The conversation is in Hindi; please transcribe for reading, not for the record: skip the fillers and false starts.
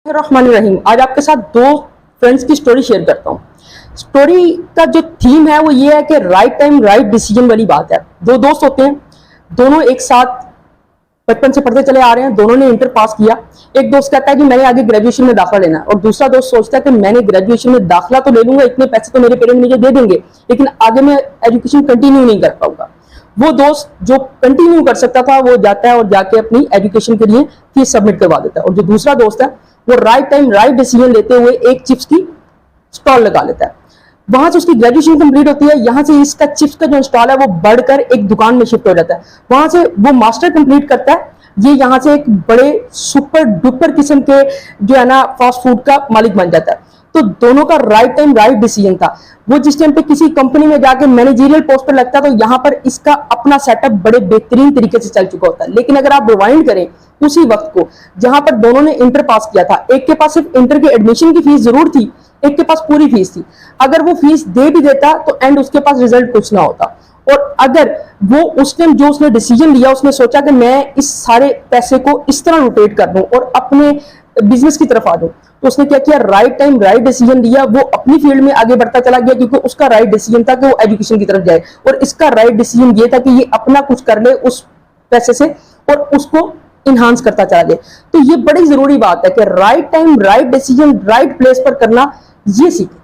रहीम। आज आपके साथ दो फ्रेंड्स की स्टोरी शेयर करता हूँ। स्टोरी का जो थीम है वो ये है कि राइट टाइम राइट डिसीजन वाली बात है। दो दोस्त होते हैं, दोनों एक साथ बचपन से पढ़ते चले आ रहे हैं, दोनों ने इंटर पास किया। एक दोस्त कहता है कि मैंने आगे ग्रेजुएशन में दाखिला लेना है, और दूसरा दोस्त सोचता है कि मैंने ग्रेजुएशन में दाखिला तो ले लूंगा, इतने पैसे तो मेरे पेरेंट्स मुझे दे देंगे, लेकिन आगे मैं एजुकेशन कंटिन्यू नहीं कर पाऊंगा। वो दोस्त जो कंटिन्यू कर सकता था वो जाता है और जाके अपनी एजुकेशन के लिए फीस सबमिट करवा देता है, और जो दूसरा दोस्त है वो राइट टाइम राइट डिसीजन लेते हुए एक चिप्स की स्टॉल लगा लेता है। वहां से उसकी ग्रेजुएशन कंप्लीट होती है, यहाँ से इसका चिप्स का जो स्टॉल है वो बढ़कर एक दुकान में शिफ्ट हो जाता है। वहां से वो मास्टर कंप्लीट करता है, ये यहाँ से एक बड़े सुपर डुपर किस्म के जो है ना फास्ट फूड का मालिक बन जाता है। तो दोनों का राइट टाइम राइट डिसीजन था। वो जिस टाइम पे किसी कंपनी में जाके मैनेजरियल पोस्ट पर लगता है तो यहाँ पर इसका अपना सेटअप बड़े बेहतरीन तरीके से चल चुका होता है। लेकिन अगर आप रिवाइंड करें उसी वक्त को जहां पर दोनों ने इंटर पास किया था, एक के पास सिर्फ इंटर के एडमिशन की फीस जरूर थी, एक के पास पूरी फीस थी। अगर वो फीस दे भी देता तो एंड उसके पास रिजल्ट कुछ ना होता। और अगर वो उस टाइम जो उसने डिसीजन लिया, उसने सोचा कि मैं इस सारे पैसे को इस तरह रोटेट कर दूं और अपने बिजनेस की तरफ आ दूं, तो उसने क्या किया, राइट टाइम राइट डिसीजन लिया। वो अपनी फील्ड में आगे बढ़ता चला गया क्योंकि उसका राइट डिसीजन था कि वो एजुकेशन की तरफ जाए, और इसका राइट डिसीजन ये था कि ये अपना कुछ कर ले उस पैसे से और उसको इन्हांस करता चला गया। तो ये बड़ी जरूरी बात है कि right time right decision right place पर करना, ये सीखें।